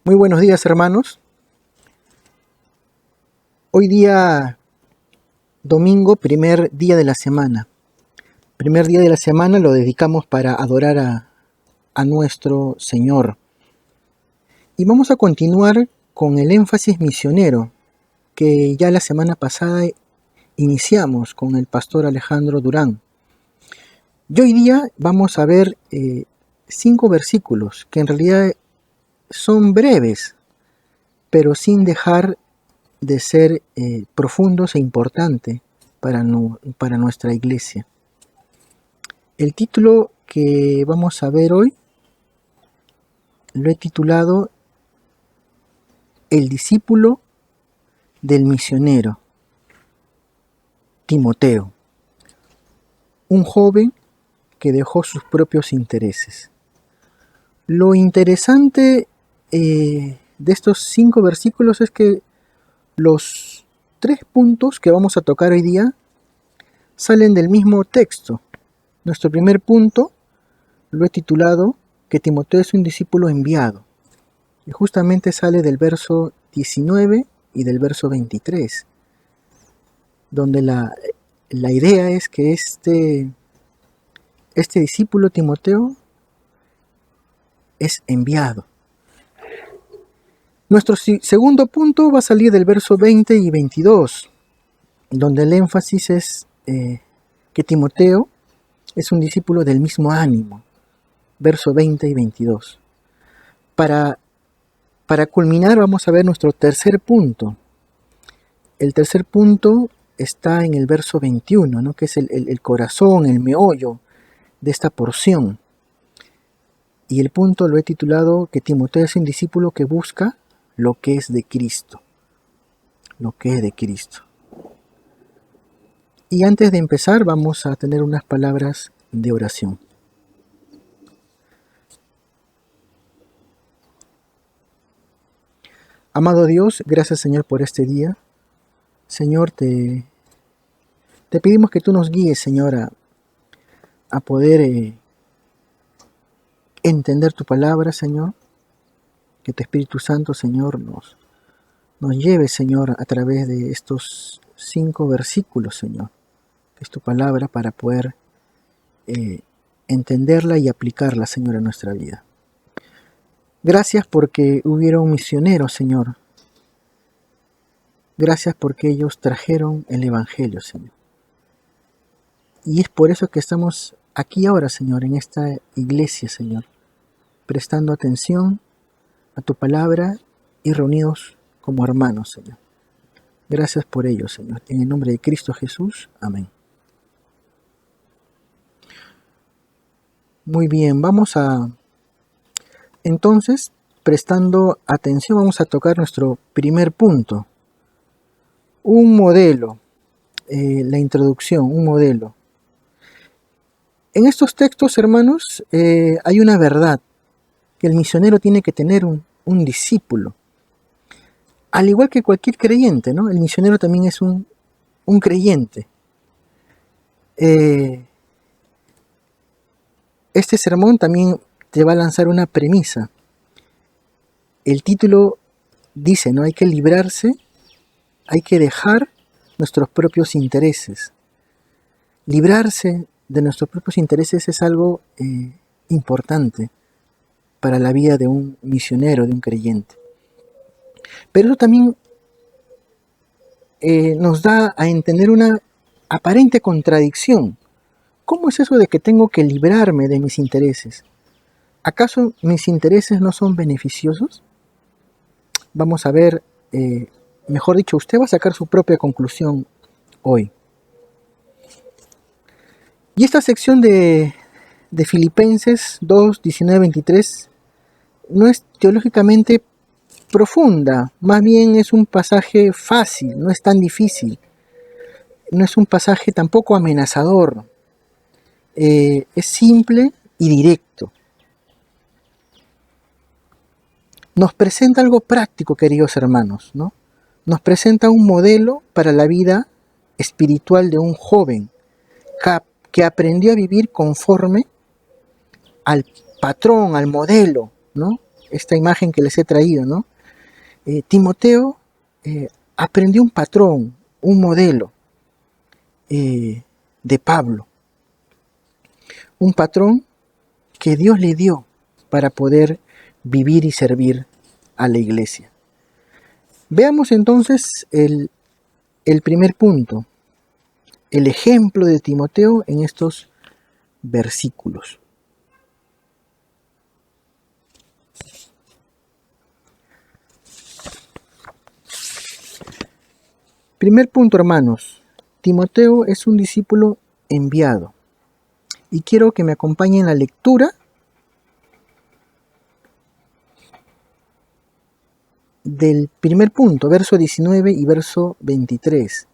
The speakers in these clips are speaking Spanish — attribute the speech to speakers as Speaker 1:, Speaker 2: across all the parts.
Speaker 1: Muy buenos días, hermanos. Hoy día, domingo, primer día de la semana. Primer día de la semana lo dedicamos para adorar a nuestro Señor. Y vamos a continuar con el énfasis misionero que ya la semana pasada iniciamos con el pastor Alejandro Durán. Y hoy día vamos a ver 5 versículos que en realidad son breves, pero sin dejar de ser profundos e importantes para nuestra iglesia. El título que vamos a ver hoy lo he titulado El discípulo del misionero, Timoteo, un joven que dejó sus propios intereses. Lo interesante de estos 5 versículos es que los 3 puntos que vamos a tocar hoy día salen del mismo texto. Nuestro primer punto lo he titulado que Timoteo es un discípulo enviado. Y justamente sale del verso 19 y del verso 23, donde la idea es que este discípulo Timoteo es enviado. Nuestro segundo punto va a salir del verso 20 y 22, donde el énfasis es que Timoteo es un discípulo del mismo ánimo, verso 20 y 22. Para culminar vamos a ver nuestro tercer punto. El tercer punto está en el verso 21, ¿no? Que es el corazón, el meollo de esta porción. Y el punto lo he titulado que Timoteo es un discípulo que busca lo que es de Cristo. Lo que es de Cristo. Y antes de empezar vamos a tener unas palabras de oración. Amado Dios, gracias Señor por este día. Señor, te pedimos que tú nos guíes, Señor, a poder entender tu palabra, Señor. Que tu Espíritu Santo, Señor, nos lleve, Señor, a través de estos 5 versículos, Señor. Que es tu palabra para poder entenderla y aplicarla, Señor, a nuestra vida. Gracias porque hubieron misioneros, Señor. Gracias porque ellos trajeron el Evangelio, Señor. Y es por eso que estamos aquí ahora, Señor, en esta iglesia, Señor, prestando atención a tu palabra y reunidos como hermanos, Señor. Gracias por ello, Señor. En el nombre de Cristo Jesús. Amén. Muy bien, entonces, prestando atención, vamos a tocar nuestro primer punto. Un modelo, la introducción, un modelo. En estos textos, hermanos, hay una verdad, que el misionero tiene que tener un discípulo. Al igual que cualquier creyente, ¿no? El misionero también es un creyente. Este sermón también te va a lanzar una premisa. El título dice, ¿no? Hay que librarse, hay que dejar nuestros propios intereses. Librarse de nuestros propios intereses es algo importante para la vida de un misionero, de un creyente. Pero eso también nos da a entender una aparente contradicción. ¿Cómo es eso de que tengo que librarme de mis intereses? ¿Acaso mis intereses no son beneficiosos? Vamos a ver, mejor dicho, usted va a sacar su propia conclusión hoy. Y esta sección de Filipenses 2, 19, 23 no es teológicamente profunda, más bien es un pasaje fácil, no es tan difícil, no es un pasaje tampoco amenazador, es simple y directo. Nos presenta algo práctico, queridos hermanos, ¿no? Nos presenta un modelo para la vida espiritual de un joven que aprendió a vivir conforme al patrón, al modelo, ¿no? esta imagen que les he traído, ¿no? Timoteo aprendió un patrón, un modelo de Pablo, un patrón que Dios le dio para poder vivir y servir a la iglesia. Veamos entonces el primer punto, el ejemplo de Timoteo en estos versículos. Primer punto, hermanos, Timoteo es un discípulo enviado. Y quiero que me acompañen en la lectura del primer punto, verso 19 y verso 23.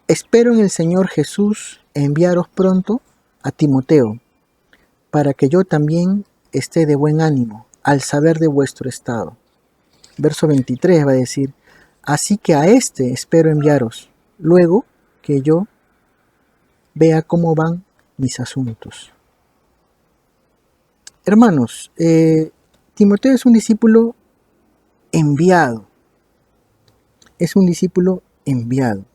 Speaker 1: Espero en el Señor Jesús enviaros pronto a Timoteo, para que yo también esté de buen ánimo al saber de vuestro estado. Verso 23 va a decir, así que a este espero enviaros, luego que yo vea cómo van mis asuntos. Hermanos, Timoteo es un discípulo enviado. Es un discípulo enviado.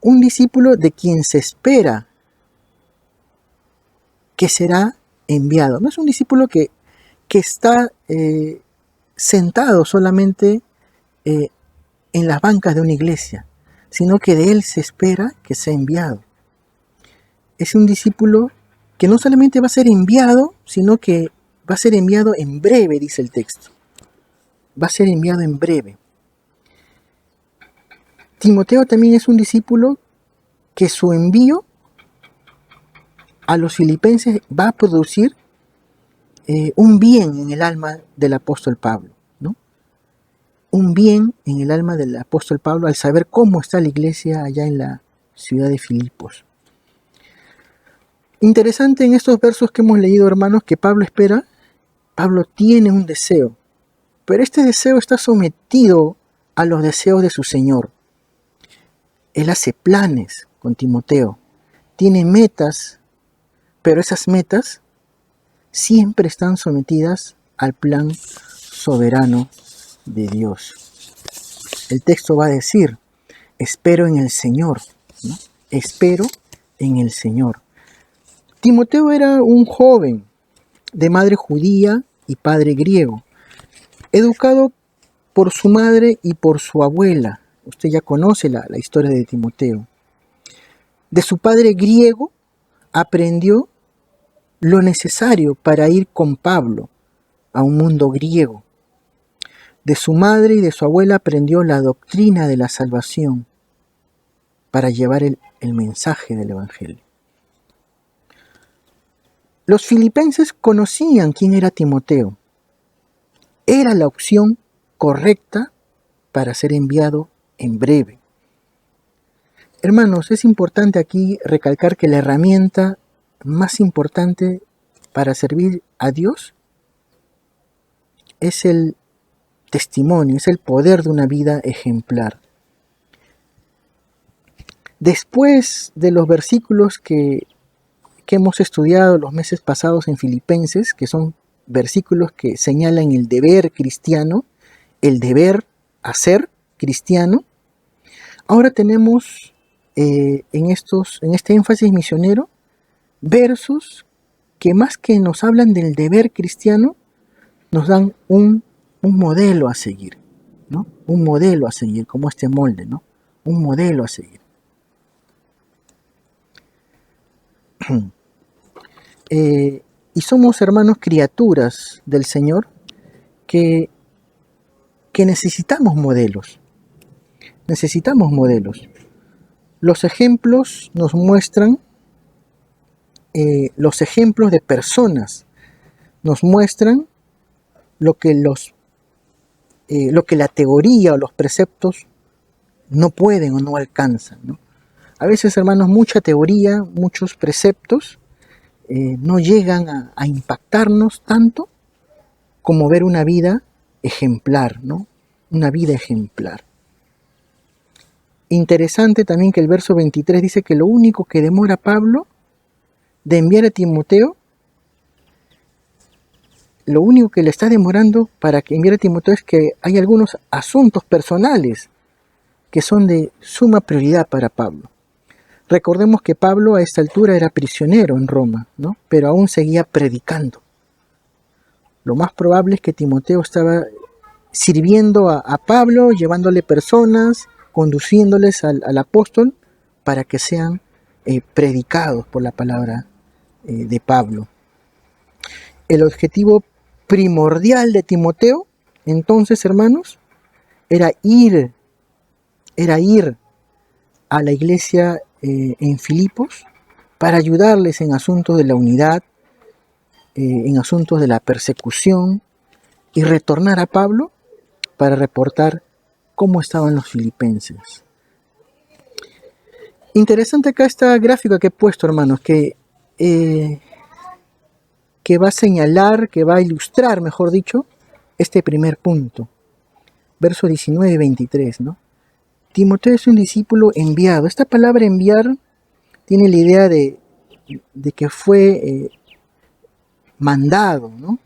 Speaker 1: Un discípulo de quien se espera que será enviado. No es un discípulo que está sentado solamente en las bancas de una iglesia, sino que de él se espera que sea enviado. Es un discípulo que no solamente va a ser enviado, sino que va a ser enviado en breve, dice el texto. Va a ser enviado en breve. Timoteo también es un discípulo que su envío a los filipenses va a producir un bien en el alma del apóstol Pablo, ¿no? Un bien en el alma del apóstol Pablo al saber cómo está la iglesia allá en la ciudad de Filipos. Interesante en estos versos que hemos leído, hermanos, que Pablo tiene un deseo, pero este deseo está sometido a los deseos de su Señor. Él hace planes con Timoteo, tiene metas, pero esas metas siempre están sometidas al plan soberano de Dios. El texto va a decir, espero en el Señor, ¿no? Espero en el Señor. Timoteo era un joven de madre judía y padre griego, educado por su madre y por su abuela. Usted ya conoce la historia de Timoteo. De su padre griego aprendió lo necesario para ir con Pablo a un mundo griego. De su madre y de su abuela aprendió la doctrina de la salvación para llevar el mensaje del Evangelio. Los filipenses conocían quién era Timoteo. Era la opción correcta para ser enviado en breve. Hermanos, es importante aquí recalcar que la herramienta más importante para servir a Dios es el testimonio, es el poder de una vida ejemplar. Después de los versículos que hemos estudiado los meses pasados en Filipenses, que son versículos que señalan el deber cristiano, el deber hacer cristiano, ahora tenemos en este énfasis misionero versos que más que nos hablan del deber cristiano, nos dan un modelo a seguir, ¿no? Un modelo a seguir, como este molde, ¿no? Un modelo a seguir. Y somos, hermanos, criaturas del Señor que necesitamos modelos. Necesitamos modelos. Los ejemplos nos muestran, los ejemplos de personas nos muestran lo que la teoría o los preceptos no pueden o no alcanzan, ¿no? A veces, hermanos, mucha teoría, muchos preceptos no llegan a impactarnos tanto como ver una vida ejemplar, ¿no? Una vida ejemplar. Interesante también que el verso 23 dice que lo único que demora Pablo de enviar a Timoteo, lo único que le está demorando para que enviara a Timoteo es que hay algunos asuntos personales que son de suma prioridad para Pablo. Recordemos que Pablo a esta altura era prisionero en Roma, ¿no? Pero aún seguía predicando. Lo más probable es que Timoteo estaba sirviendo a Pablo, llevándole personas, conduciéndoles al apóstol para que sean predicados por la palabra de Pablo. El objetivo primordial de Timoteo, entonces, hermanos, era ir a la iglesia en Filipos para ayudarles en asuntos de la unidad, en asuntos de la persecución, y retornar a Pablo para reportar cómo estaban los filipenses. Interesante acá esta gráfica que he puesto, hermanos, que va a señalar, que va a ilustrar, mejor dicho, este primer punto. Verso 19 y 23, ¿no? Timoteo es un discípulo enviado. Esta palabra enviar tiene la idea de que fue mandado, ¿no?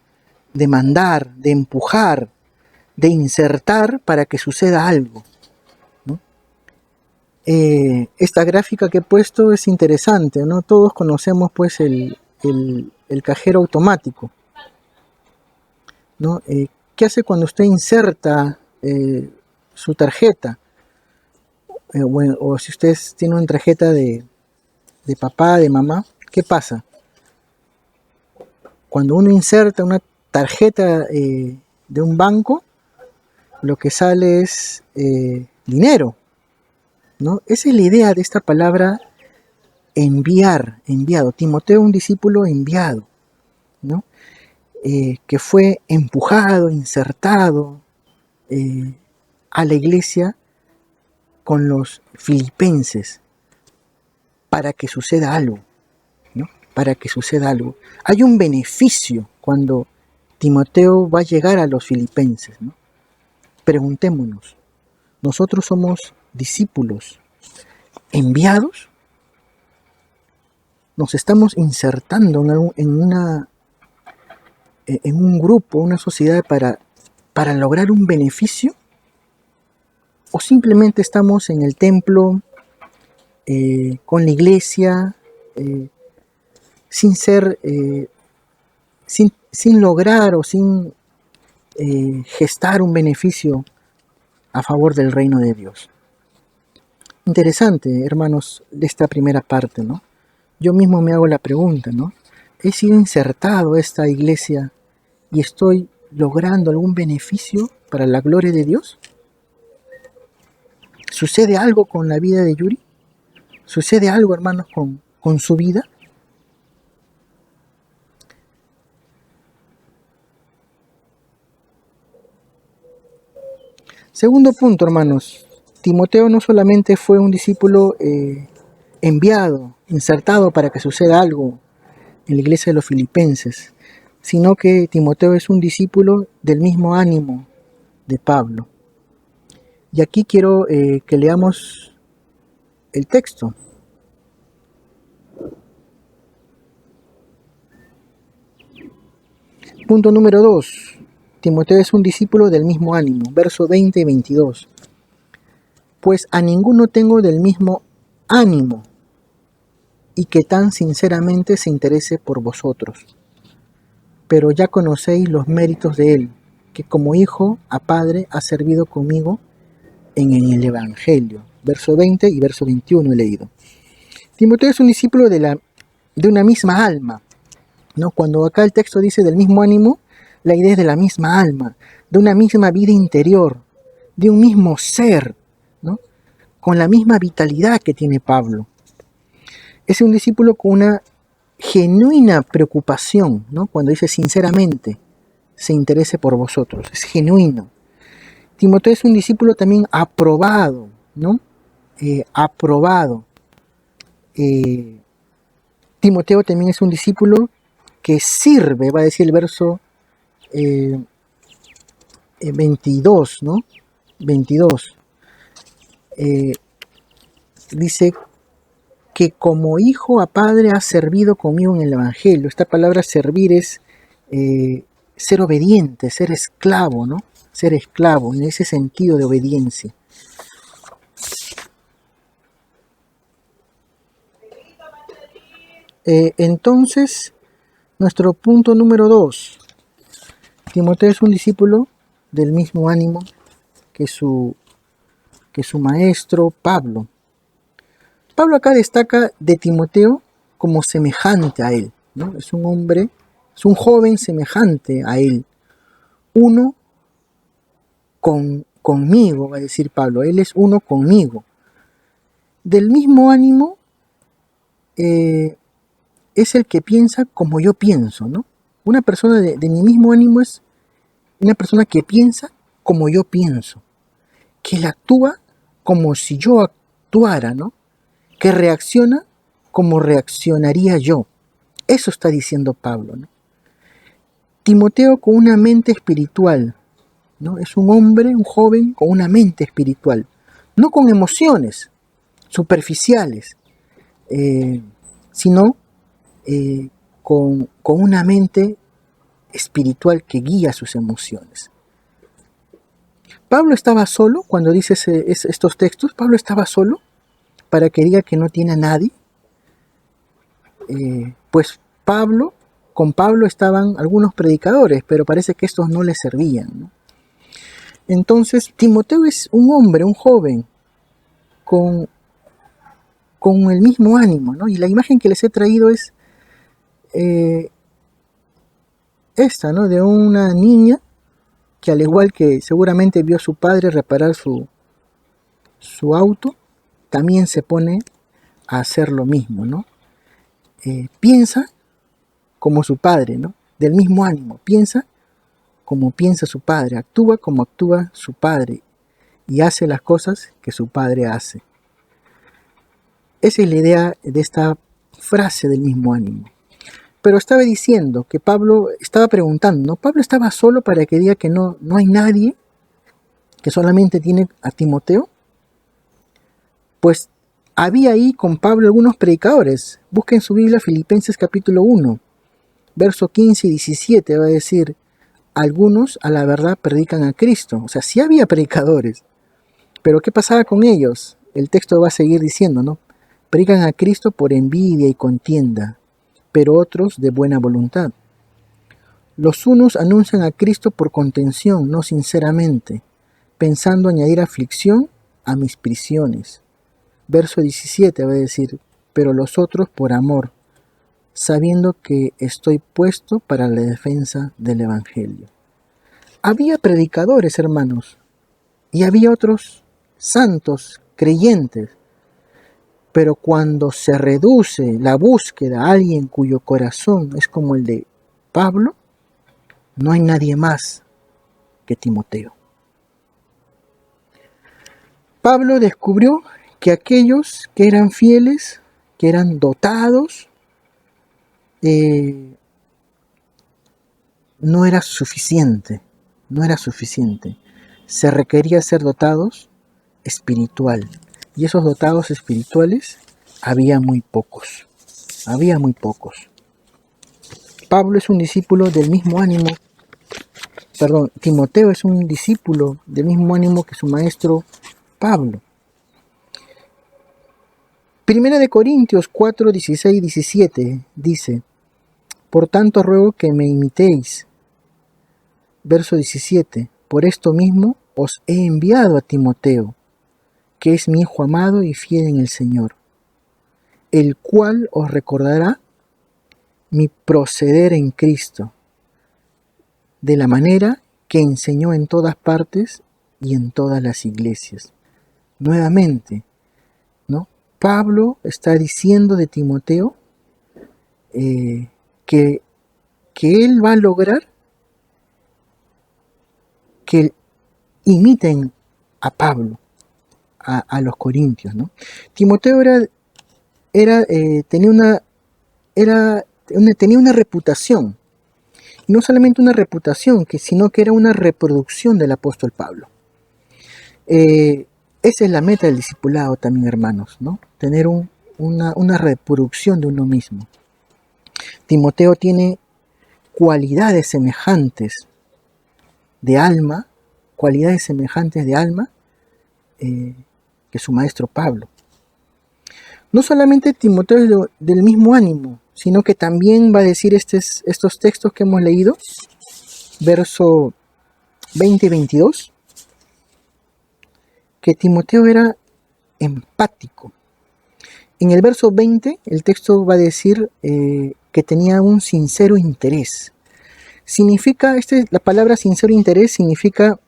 Speaker 1: De mandar, de empujar, de insertar para que suceda algo, ¿no? Esta gráfica que he puesto es interesante, ¿no? Todos conocemos pues el cajero automático, ¿no? ¿Qué hace cuando usted inserta su tarjeta? O si usted tiene una tarjeta de papá, de mamá, ¿qué pasa? Cuando uno inserta una tarjeta de un banco, lo que sale es dinero, ¿no? Esa es la idea de esta palabra enviar, enviado. Timoteo, un discípulo enviado, ¿no? Que fue empujado, insertado a la iglesia con los filipenses para que suceda algo, ¿no? Para que suceda algo. Hay un beneficio cuando Timoteo va a llegar a los filipenses, ¿no? Preguntémonos, ¿nosotros somos discípulos enviados? ¿Nos estamos insertando en un grupo, una sociedad para lograr un beneficio? ¿O simplemente estamos en el templo, con la iglesia, sin lograr o sin gestar un beneficio a favor del reino de Dios? Interesante, hermanos, de esta primera parte, ¿no? Yo mismo me hago la pregunta, ¿no? ¿He sido insertado a esta iglesia y estoy logrando algún beneficio para la gloria de Dios? ¿Sucede algo con la vida de Yuri? ¿Sucede algo, hermanos, con su vida? Segundo punto, hermanos. Timoteo no solamente fue un discípulo enviado, insertado para que suceda algo en la iglesia de los filipenses, sino que Timoteo es un discípulo del mismo ánimo de Pablo. Y aquí quiero que leamos el texto. Punto número 2. Timoteo es un discípulo del mismo ánimo. Verso 20 y 22. Pues a ninguno tengo del mismo ánimo y que tan sinceramente se interese por vosotros. Pero ya conocéis los méritos de él, que como hijo a padre ha servido conmigo en el Evangelio. Verso 20 y verso 21 he leído. Timoteo es un discípulo de una misma alma, ¿no? Cuando acá el texto dice del mismo ánimo, la idea es de la misma alma, de una misma vida interior, de un mismo ser, ¿no? Con la misma vitalidad que tiene Pablo. Es un discípulo con una genuina preocupación, ¿no? Cuando dice sinceramente se interese por vosotros, es genuino. Timoteo es un discípulo también aprobado, ¿no? Aprobado. Timoteo también es un discípulo que sirve, va a decir el verso 22, ¿no? 22. Dice que como hijo a padre ha servido conmigo en el Evangelio. Esta palabra servir es ser obediente, ser esclavo, ¿no? Ser esclavo, en ese sentido de obediencia. Entonces, nuestro punto número 2. Timoteo es un discípulo del mismo ánimo que su maestro Pablo. Pablo acá destaca de Timoteo como semejante a él, ¿no? Es un hombre, es un joven semejante a él. Uno conmigo, va a decir Pablo, él es uno conmigo. Del mismo ánimo es el que piensa como yo pienso, ¿no? Una persona de mi mismo ánimo es una persona que piensa como yo pienso, que él actúa como si yo actuara, ¿no? Que reacciona como reaccionaría yo. Eso está diciendo Pablo, ¿no? Timoteo con una mente espiritual, ¿no? Es un hombre, un joven con una mente espiritual, no con emociones superficiales, sino con una mente espiritual que guía sus emociones. Pablo estaba solo cuando dice estos textos. Pablo estaba solo para que diga que no tiene a nadie. Pues con Pablo estaban algunos predicadores, pero parece que estos no le servían, ¿no? Entonces Timoteo es un hombre, un joven, con el mismo ánimo, ¿no? Y la imagen que les he traído es esta, ¿no? De una niña que, al igual que seguramente vio a su padre reparar su auto, también se pone a hacer lo mismo, ¿no? Piensa como su padre, ¿no? Del mismo ánimo, piensa como piensa su padre, actúa como actúa su padre y hace las cosas que su padre hace. Esa es la idea de esta frase del mismo ánimo. Pero estaba diciendo que Pablo estaba preguntando, ¿no? Pablo estaba solo para que diga que no hay nadie, que solamente tiene a Timoteo. Pues había ahí con Pablo algunos predicadores. Busquen su Biblia, Filipenses capítulo 1, verso 15 y 17, va a decir: algunos a la verdad predican a Cristo. O sea, sí había predicadores, pero ¿qué pasaba con ellos? El texto va a seguir diciendo, ¿no? Predican a Cristo por envidia y contienda, pero otros de buena voluntad. Los unos anuncian a Cristo por contención, no sinceramente, pensando añadir aflicción a mis prisiones. Verso 17 va a decir: pero los otros por amor, sabiendo que estoy puesto para la defensa del Evangelio. Había predicadores, hermanos, y había otros santos, creyentes, pero cuando se reduce la búsqueda a alguien cuyo corazón es como el de Pablo, no hay nadie más que Timoteo. Pablo descubrió que aquellos que eran fieles, que eran dotados, no era suficiente. Se requería ser dotados espiritual. Y esos dotados espirituales había muy pocos. Pablo es un discípulo del mismo ánimo. Timoteo es un discípulo del mismo ánimo que su maestro Pablo. Primera de Corintios 4, 16 y 17 dice: por tanto ruego que me imitéis. Verso 17: por esto mismo os he enviado a Timoteo, que es mi hijo amado y fiel en el Señor, el cual os recordará mi proceder en Cristo, de la manera que enseñó en todas partes y en todas las iglesias. Nuevamente, ¿no? Pablo está diciendo de Timoteo que él va a lograr que imiten a Pablo, a los corintios, ¿no? Timoteo tenía una reputación, y no solamente una reputación, sino que era una reproducción del apóstol Pablo. Esa es la meta del discipulado también, hermanos, ¿no? Tener una reproducción de uno mismo. Timoteo tiene cualidades semejantes de alma, que su maestro Pablo. No solamente Timoteo es del mismo ánimo, sino que también va a decir estos textos que hemos leído, verso 20 y 22, que Timoteo era empático. En el verso 20, el texto va a decir que tenía un sincero interés. Significa, la palabra sincero interés significa,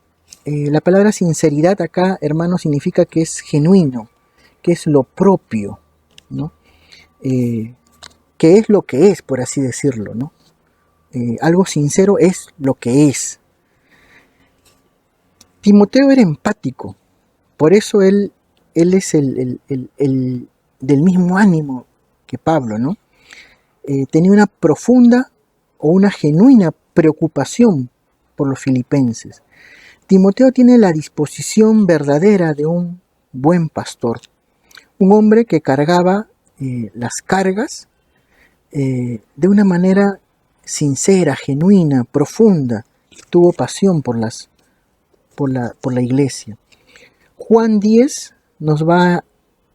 Speaker 1: la palabra sinceridad acá, hermano, significa que es genuino, que es lo propio, ¿no? Que es lo que es, por así decirlo, ¿no? Algo sincero es lo que es. Timoteo era empático, por eso él es el del mismo ánimo que Pablo, ¿no? Tenía una profunda o una genuina preocupación por los filipenses. Timoteo tiene la disposición verdadera de un buen pastor, un hombre que cargaba las cargas de una manera sincera, genuina, profunda. Tuvo pasión por la iglesia. Juan 10 nos va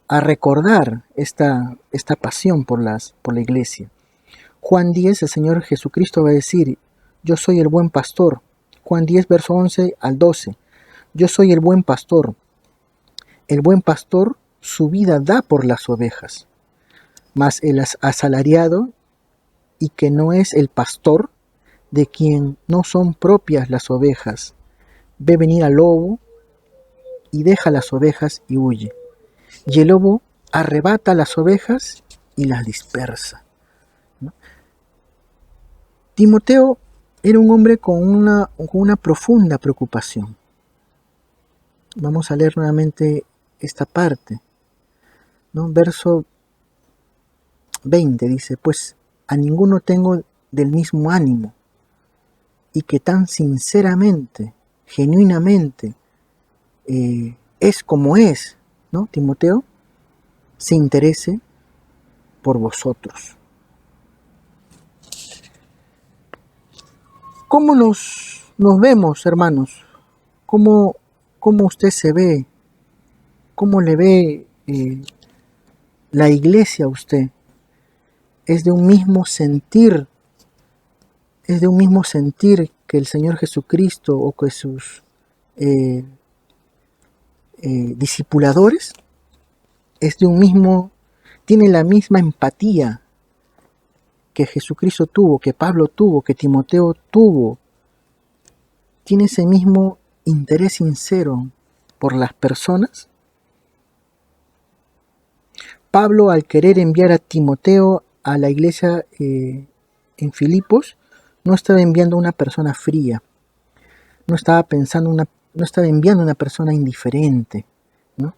Speaker 1: a recordar esta pasión por la iglesia. Juan 10, el Señor Jesucristo va a decir: yo soy el buen pastor. Juan 10, verso 11 al 12. Yo soy el buen pastor. El buen pastor su vida da por las ovejas. Mas el asalariado, y que no es el pastor, de quien no son propias las ovejas, ve venir al lobo y deja las ovejas y huye. Y el lobo arrebata las ovejas y las dispersa, ¿no? Timoteo era un hombre con una profunda preocupación. Vamos a leer nuevamente esta parte, ¿no? Verso 20 dice: pues a ninguno tengo del mismo ánimo, y que tan sinceramente, genuinamente, es como es, ¿no? Timoteo se interese por vosotros. ¿Cómo nos vemos, hermanos? ¿Cómo usted se ve? ¿Cómo le ve la iglesia a usted? ¿Es de un mismo sentir? ¿Es de un mismo sentir que el Señor Jesucristo o que sus discipuladores? ¿Es de un mismo, tiene la misma empatía que Jesucristo tuvo, que Pablo tuvo, que Timoteo tuvo? ¿Tiene ese mismo interés sincero por las personas? Pablo, al querer enviar a Timoteo a la iglesia en Filipos, no estaba enviando a una persona fría, no estaba enviando a una persona indiferente, ¿no?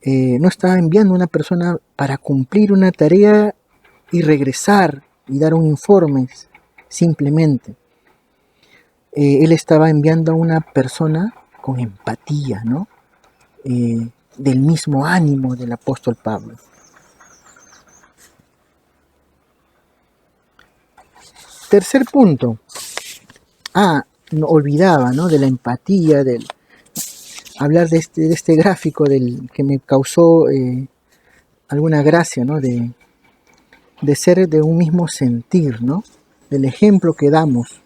Speaker 1: No estaba enviando a una persona para cumplir una tarea y regresar y dar un informe simplemente. Él estaba enviando a una persona con empatía, ¿no? Del mismo ánimo del apóstol Pablo. Tercer punto. No olvidaba, ¿no? De la empatía, hablar de este gráfico que me causó alguna gracia, ¿no? De ser de un mismo sentir, ¿no? Del ejemplo que damos.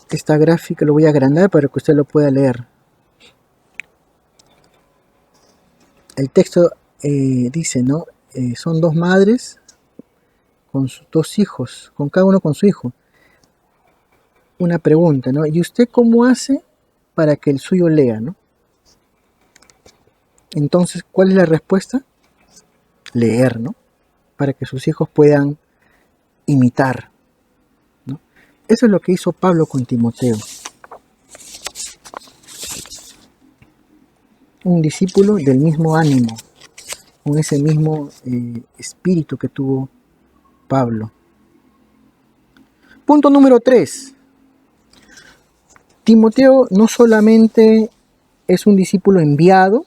Speaker 1: Esta gráfica lo voy a agrandar para que usted lo pueda leer. El texto dice, ¿no? Son dos madres con sus dos hijos, con cada uno con su hijo. Una pregunta, ¿no? ¿Y usted cómo hace para que el suyo lea, ¿no? Entonces, ¿cuál es la respuesta? Leer, ¿no? Para que sus hijos puedan imitar, ¿no? Eso es lo que hizo Pablo con Timoteo. Un discípulo del mismo ánimo, con ese mismo espíritu que tuvo Pablo. Punto número 3. Timoteo no solamente es un discípulo enviado,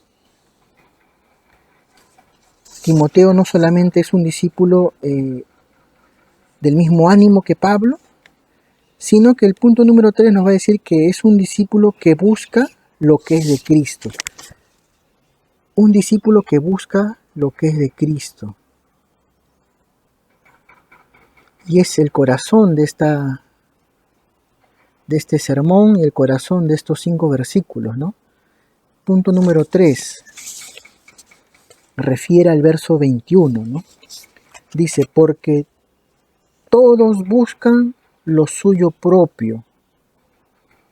Speaker 1: Timoteo no solamente es un discípulo del mismo ánimo que Pablo, sino que el punto número 3 nos va a decir que es un discípulo que busca lo que es de Cristo. Un discípulo que busca lo que es de Cristo. Y es el corazón de este sermón y el corazón de estos 5 versículos, ¿no? Punto número 3 refiere al verso 21, ¿no? Dice, porque todos buscan lo suyo propio,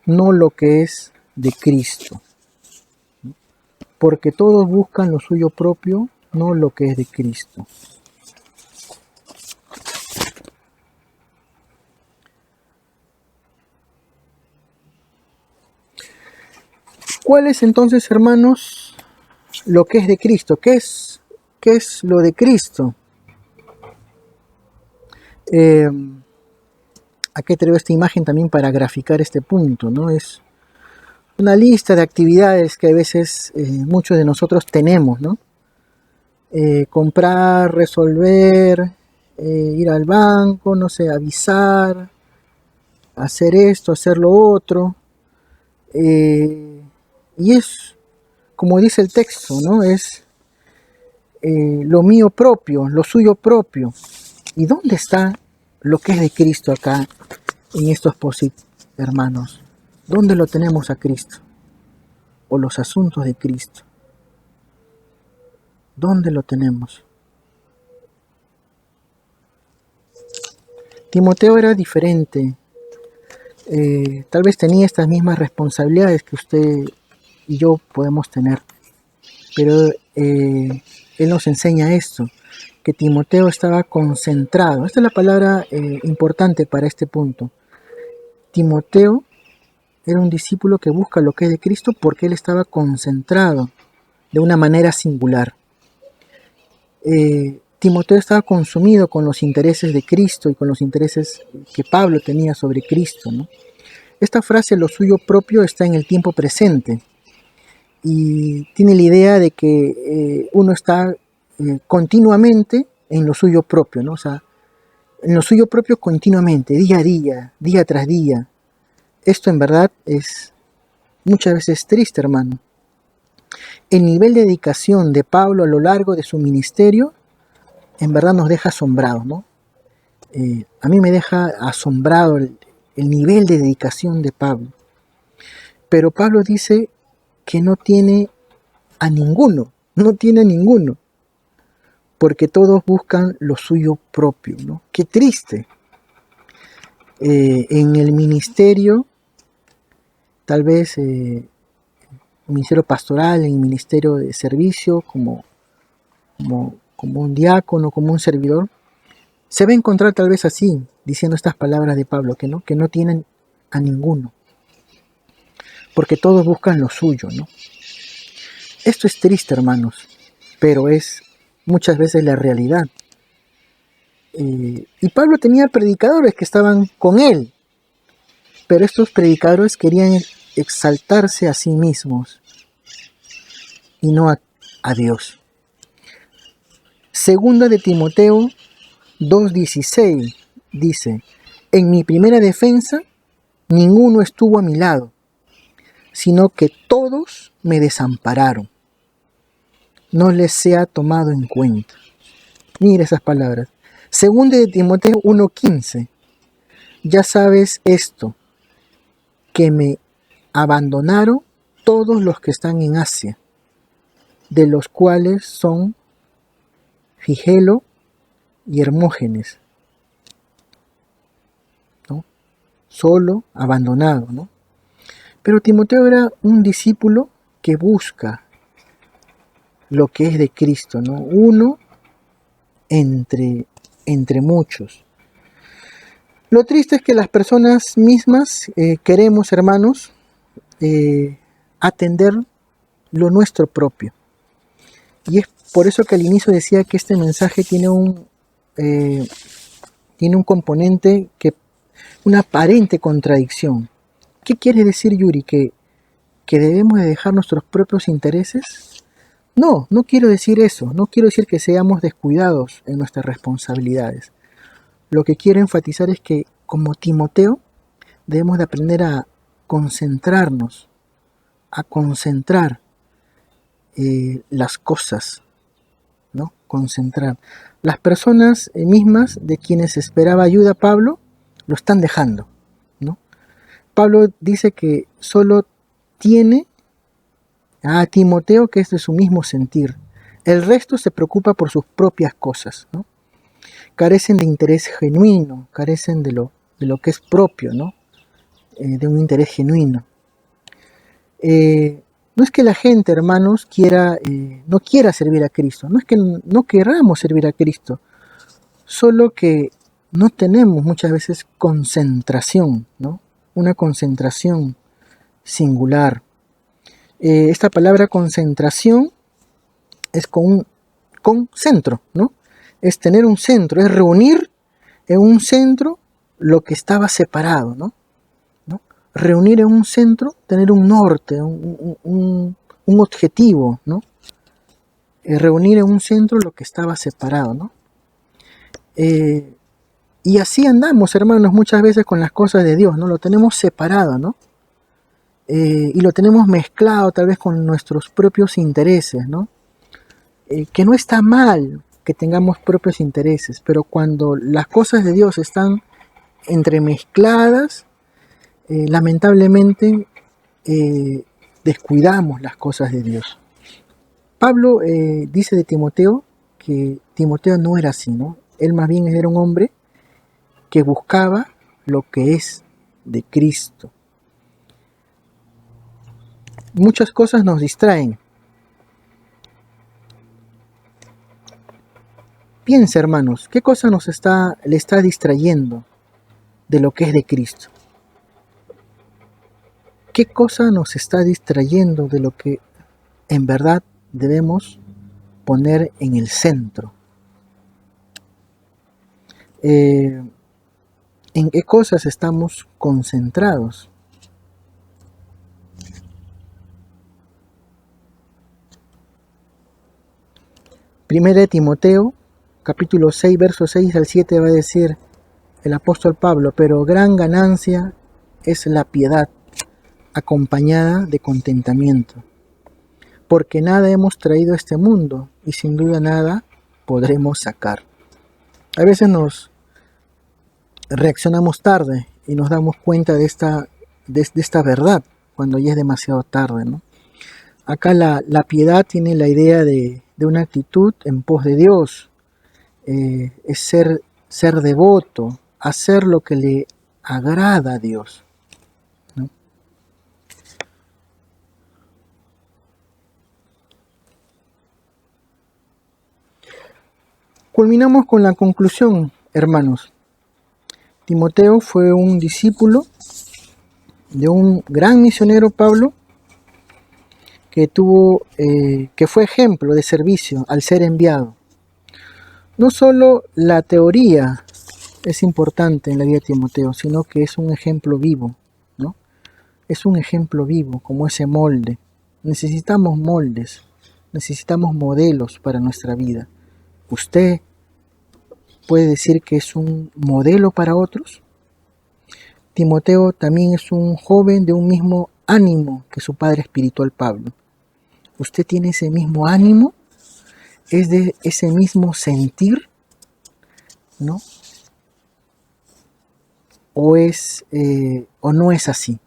Speaker 1: no lo que es de Cristo. Porque todos buscan lo suyo propio, no lo que es de Cristo. ¿Cuál es entonces, hermanos, lo que es de Cristo? ¿Qué es lo de Cristo? Aquí traigo esta imagen también para graficar este punto, ¿no? Es una lista de actividades que a veces muchos de nosotros tenemos, ¿no? Comprar, resolver, ir al banco, no sé, avisar, hacer esto, hacer lo otro. Y es, como dice el texto, ¿no? Es lo mío propio, lo suyo propio. ¿Y dónde está lo que es de Cristo acá en estos posit, hermanos? ¿Dónde lo tenemos a Cristo? ¿O los asuntos de Cristo? ¿Dónde lo tenemos? Timoteo era diferente. Tal vez tenía estas mismas responsabilidades que usted y yo podemos tener. Pero él nos enseña esto, que Timoteo estaba concentrado. Esta es la palabra importante para este punto. Timoteo era un discípulo que busca lo que es de Cristo porque él estaba concentrado de una manera singular. Timoteo estaba consumido con los intereses de Cristo y con los intereses que Pablo tenía sobre Cristo, ¿no? Esta frase, lo suyo propio, está en el tiempo presente y tiene la idea de que uno está continuamente en lo suyo propio, ¿no? O sea, en lo suyo propio continuamente, día a día, día tras día. Esto en verdad es muchas veces triste, hermano. El nivel de dedicación de Pablo a lo largo de su ministerio en verdad nos deja asombrados, ¿no? A mí me deja asombrado el nivel de dedicación de Pablo. Pero Pablo dice que no tiene a ninguno, porque todos buscan lo suyo propio, ¿no? Qué triste. En el ministerio, tal vez ministerio pastoral, en el ministerio de servicio, como un diácono, como un servidor, se va a encontrar tal vez así, diciendo estas palabras de Pablo, que no tienen a ninguno, porque todos buscan lo suyo, ¿no? Esto es triste, hermanos, pero es muchas veces la realidad. Y Pablo tenía predicadores que estaban con él, pero estos predicadores querían exaltarse a sí mismos y no a Dios. Segunda de Timoteo 2:16 dice, en mi primera defensa ninguno estuvo a mi lado, sino que todos me desampararon. No les sea tomado en cuenta. Mira esas palabras. Segunda de Timoteo 1:15, ya sabes esto, que me abandonaron todos los que están en Asia, de los cuales son Figelo y Hermógenes, ¿no? Solo, abandonado, ¿no? Pero Timoteo era un discípulo que busca lo que es de Cristo, ¿no? Uno entre muchos. Lo triste es que las personas mismas queremos, hermanos, atender lo nuestro propio. Y es por eso que al inicio decía que este mensaje tiene un componente, una aparente contradicción. ¿Qué quiere decir, Yuri? ¿Que debemos de dejar nuestros propios intereses? No quiero decir eso. No quiero decir que seamos descuidados en nuestras responsabilidades. lo que quiero enfatizar es que como Timoteo debemos de aprender a concentrarnos, a concentrar las cosas, ¿no? Concentrar. Las personas mismas de quienes esperaba ayuda Pablo lo están dejando, ¿no? Pablo dice que solo tiene a Timoteo que es de su mismo sentir. El resto se preocupa por sus propias cosas, ¿no? Carecen de interés genuino, carecen de lo que es propio, ¿no? De un interés genuino. No es que la gente, hermanos, no quiera servir a Cristo, no es que no queramos servir a Cristo, solo que no tenemos muchas veces concentración, ¿no? Una concentración singular. Esta palabra concentración es con centro, ¿no? Es tener un centro, es reunir en un centro lo que estaba separado, ¿no? Reunir en un centro, tener un norte, un objetivo, ¿no? Reunir en un centro lo que estaba separado, ¿no? Y así andamos, hermanos, muchas veces con las cosas de Dios, ¿no? Lo tenemos separado, ¿no? Y lo tenemos mezclado tal vez con nuestros propios intereses, ¿no? Que no está mal que tengamos propios intereses, pero cuando las cosas de Dios están entremezcladas, lamentablemente descuidamos las cosas de Dios. Pablo dice de Timoteo que Timoteo no era así, ¿no? Él más bien era un hombre que buscaba lo que es de Cristo. Muchas cosas nos distraen. Piensa, hermanos, ¿qué cosa le está distrayendo de lo que es de Cristo? ¿Qué cosa nos está distrayendo de lo que en verdad debemos poner en el centro? ¿En qué cosas estamos concentrados? Primera de Timoteo, capítulo 6, versos 6 al 7 va a decir el apóstol Pablo, pero gran ganancia es la piedad acompañada de contentamiento, porque nada hemos traído a este mundo y sin duda nada podremos sacar. A veces nos reaccionamos tarde y nos damos cuenta de esta verdad cuando ya es demasiado tarde, ¿no? Acá la piedad tiene la idea de una actitud en pos de Dios, es ser devoto, hacer lo que le agrada a Dios, ¿no? Culminamos con la conclusión, hermanos. Timoteo fue un discípulo de un gran misionero, Pablo, que fue ejemplo de servicio al ser enviado. No solo la teoría es importante en la vida de Timoteo, sino que es un ejemplo vivo, ¿no? Es un ejemplo vivo, como ese molde. Necesitamos moldes, necesitamos modelos para nuestra vida. ¿Usted puede decir que es un modelo para otros? Timoteo también es un joven de un mismo ánimo que su padre espiritual Pablo. ¿Usted tiene ese mismo ánimo? ¿Es de ese mismo sentir? ¿No? ¿O no es así?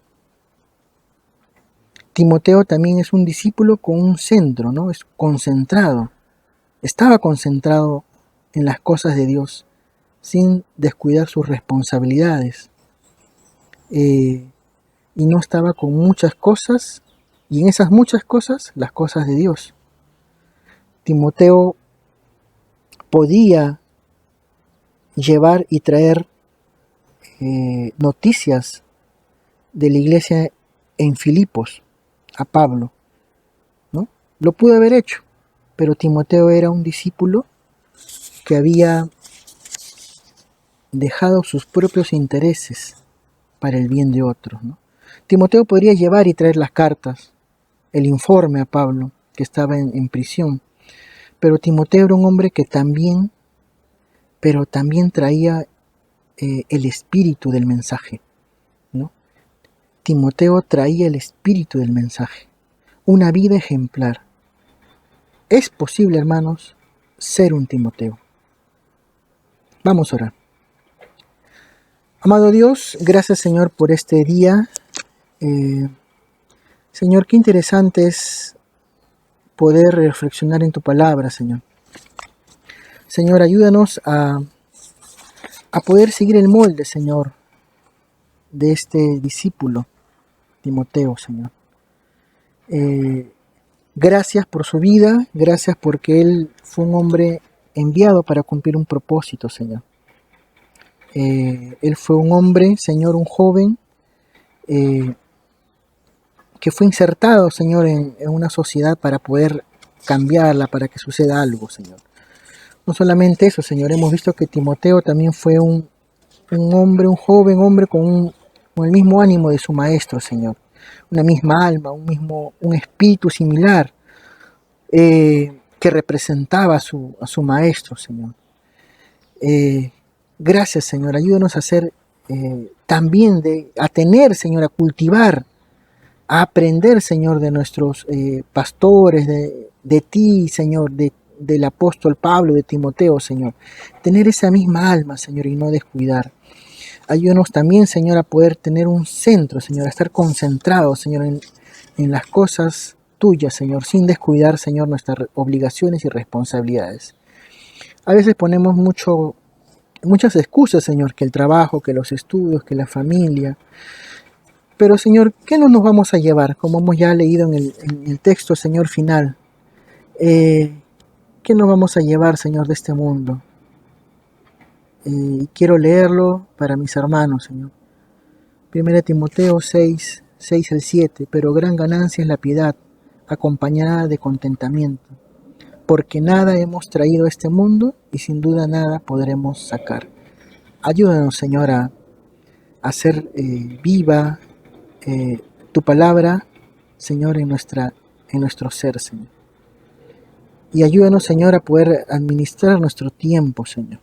Speaker 1: Timoteo también es un discípulo con un centro, ¿no? Es concentrado. Estaba concentrado en las cosas de Dios, sin descuidar sus responsabilidades. Y no estaba con muchas cosas, y en esas muchas cosas, las cosas de Dios. Timoteo podía llevar y traer noticias de la iglesia en Filipos a Pablo, ¿no? Lo pudo haber hecho, pero Timoteo era un discípulo que había dejado sus propios intereses para el bien de otros, ¿no? Timoteo podría llevar y traer las cartas, el informe a Pablo, que estaba en prisión, pero Timoteo era un hombre que también traía el espíritu del mensaje, ¿no? Timoteo traía el espíritu del mensaje, una vida ejemplar. Es posible, hermanos, ser un Timoteo. Vamos a orar. Amado Dios, gracias Señor por este día. Señor, qué interesante es poder reflexionar en tu palabra, Señor. Señor, ayúdanos a poder seguir el molde, Señor, de este discípulo, Timoteo, Señor. Gracias por su vida, gracias porque él fue un hombre enviado para cumplir un propósito, Señor. Él fue un hombre, Señor, un joven, que fue insertado, Señor, en una sociedad para poder cambiarla, para que suceda algo, Señor. No solamente eso, Señor, hemos visto que Timoteo también fue un hombre, un joven hombre con el mismo ánimo de su maestro, Señor. Una misma alma, un espíritu similar que representaba a su maestro, Señor. Gracias, Señor, ayúdanos a ser también a tener, Señor, a cultivar, a aprender, Señor, de nuestros pastores, de ti, Señor, del apóstol Pablo, de Timoteo, Señor. Tener esa misma alma, Señor, y no descuidar. Ayúdanos también, Señor, a poder tener un centro, Señor, a estar concentrados, Señor, en las cosas tuyas, Señor, sin descuidar, Señor, nuestras obligaciones y responsabilidades. A veces ponemos muchas excusas, Señor, que el trabajo, que los estudios, que la familia. Pero, Señor, ¿qué no nos vamos a llevar? Como hemos ya leído en el texto, Señor, final. ¿Qué nos vamos a llevar, Señor, de este mundo? Quiero leerlo para mis hermanos, Señor. 1 Timoteo 6, 6 al 7. Pero gran ganancia es la piedad, acompañada de contentamiento. Porque nada hemos traído a este mundo y sin duda nada podremos sacar. Ayúdanos, Señor, a hacer viva tu palabra, Señor, en nuestro ser, Señor. Y ayúdanos, Señor, a poder administrar nuestro tiempo, Señor,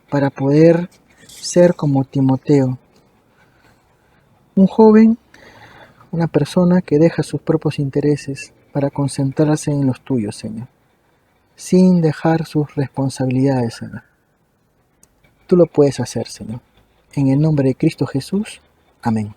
Speaker 1: para poder ser como Timoteo, un joven, una persona que deja sus propios intereses para concentrarse en los tuyos, Señor, sin dejar sus responsabilidades, Señor. Tú lo puedes hacer, Señor. En el nombre de Cristo Jesús. Amén.